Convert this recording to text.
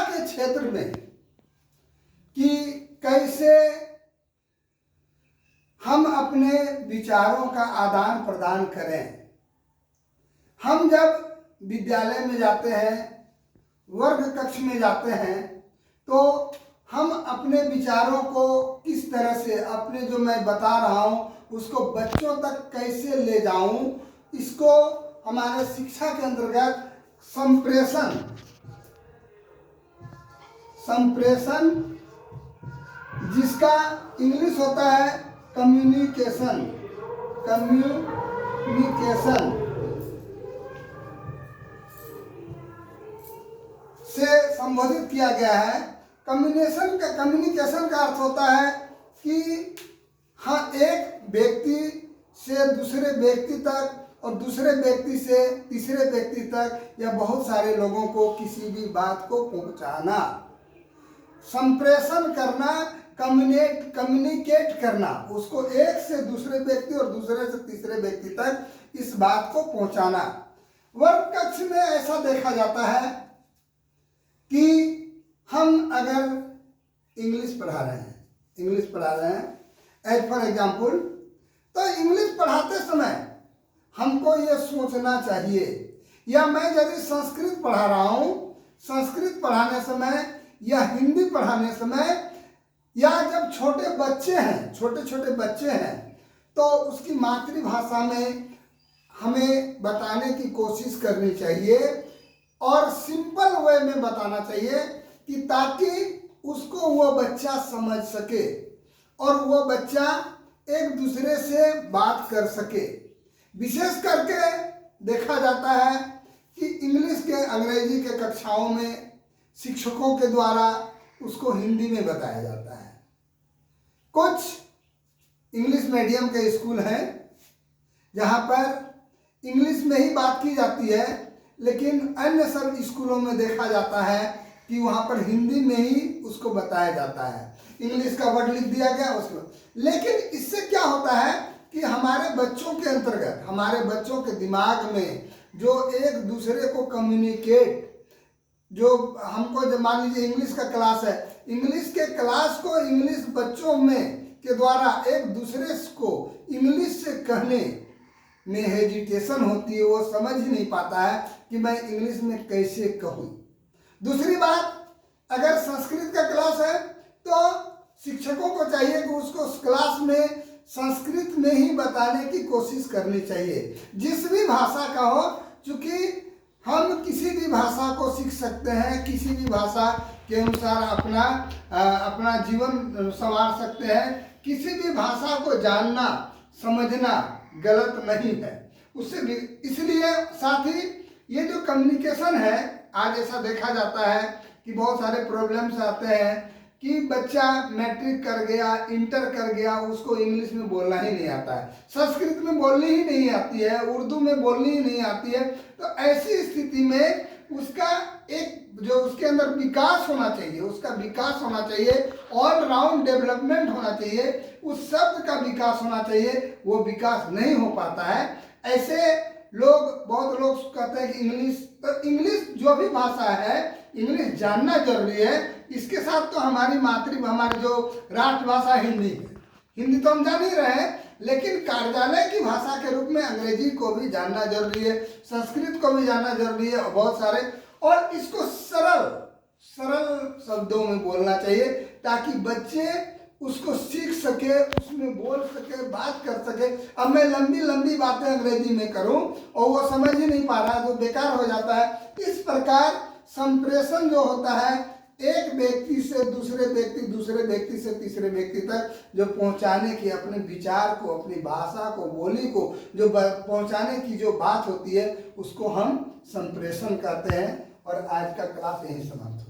के क्षेत्र में कि कैसे हम अपने विचारों का आदान प्रदान करें। हम जब विद्यालय में जाते हैं, वर्ग कक्ष में जाते हैं, तो हम अपने विचारों को किस तरह से, अपने जो मैं बता रहा हूँ उसको बच्चों तक कैसे ले जाऊं, इसको हमारे शिक्षा के अंतर्गत संप्रेषण जिसका इंग्लिश होता है कम्युनिकेशन से संबोधित किया गया है। कम्युनिकेशन का अर्थ होता है कि हाँ, एक व्यक्ति से दूसरे व्यक्ति तक और दूसरे व्यक्ति से तीसरे व्यक्ति तक या बहुत सारे लोगों को किसी भी बात को पहुंचाना, संप्रेषण करना, कम्युनिकेट करना, उसको एक से दूसरे व्यक्ति और दूसरे से तीसरे व्यक्ति तक इस बात को पहुंचाना। वर्ग कक्ष में ऐसा देखा जाता है कि हम अगर इंग्लिश पढ़ा रहे हैं एज फॉर एग्जाम्पल, तो इंग्लिश पढ़ाते समय हमको ये सोचना चाहिए, या मैं यदि संस्कृत पढ़ा रहा हूँ, संस्कृत पढ़ाने समय या हिंदी पढ़ाने समय, या जब छोटे छोटे बच्चे हैं तो उसकी मातृभाषा में हमें बताने की कोशिश करनी चाहिए और सिंपल वे में बताना चाहिए कि ताकि उसको वो बच्चा समझ सके और वो बच्चा एक दूसरे से बात कर सके। विशेष करके देखा जाता है कि इंग्लिश के, अंग्रेजी के कक्षाओं में शिक्षकों के द्वारा उसको हिंदी में बताया जाता है। कुछ इंग्लिश मीडियम के स्कूल हैं जहाँ पर इंग्लिश में ही बात की जाती है, लेकिन अन्य सब स्कूलों में देखा जाता है कि वहाँ पर हिंदी में ही उसको बताया जाता है। इंग्लिश का वर्ड लिख दिया गया उसको, लेकिन इससे क्या होता है कि हमारे बच्चों के अंतर्गत, हमारे बच्चों के दिमाग में जो एक दूसरे को कम्युनिकेट, जो हमको जब मान लीजिए इंग्लिश का क्लास है, इंग्लिश के क्लास को इंग्लिश बच्चों में के द्वारा एक दूसरे को इंग्लिश से कहने में हेजिटेशन होती है, वो समझ ही नहीं पाता है कि मैं इंग्लिश में कैसे कहूँ। दूसरी बात, अगर संस्कृत का क्लास है तो शिक्षकों को चाहिए कि उसको उस क्लास में संस्कृत में ही बताने की कोशिश करनी चाहिए, जिस भी भाषा का हो, क्योंकि हम किसी भी भाषा को सीख सकते हैं, किसी भी भाषा के अनुसार अपना जीवन संवार सकते हैं। किसी भी भाषा को जानना समझना गलत नहीं है उससे भी। इसलिए साथ ही ये जो कम्युनिकेशन है, आज ऐसा देखा जाता है कि बहुत सारे प्रॉब्लम्स आते हैं कि बच्चा मैट्रिक कर गया, इंटर कर गया, उसको इंग्लिश में बोलना ही नहीं आता है, संस्कृत में बोलनी ही नहीं आती है, उर्दू में बोलनी ही नहीं आती है। तो ऐसी स्थिति में उसका एक जो उसके अंदर विकास होना चाहिए, उसका विकास होना चाहिए, ऑल राउंड डेवलपमेंट होना चाहिए, उस शब्द का विकास होना चाहिए, वो विकास नहीं हो पाता है। ऐसे बहुत लोग कहते हैं कि इंग्लिश जो भी भाषा है, इंग्लिश जानना जरूरी है। इसके साथ तो हमारी जो राष्ट्रभाषा हिंदी है, हिंदी तो हम जान ही रहे हैं, लेकिन कार्यालय की भाषा के रूप में अंग्रेजी को भी जानना जरूरी है, संस्कृत को भी जानना जरूरी है, और बहुत सारे, और इसको सरल शब्दों में बोलना चाहिए ताकि बच्चे उसको सीख सके, उसमें बोल सके, बात कर सके। अब मैं लंबी बातें अंग्रेजी में करूं और वो समझ ही नहीं पा रहा तो बेकार हो जाता है। इस प्रकार संप्रेषण जो होता है, एक व्यक्ति से दूसरे व्यक्ति से तीसरे व्यक्ति तक जो पहुंचाने की, अपने विचार को, अपनी भाषा को, बोली को जो पहुंचाने की जो बात होती है, उसको हम संप्रेषण कहते हैं। और आज का क्लास यहीं समाप्त।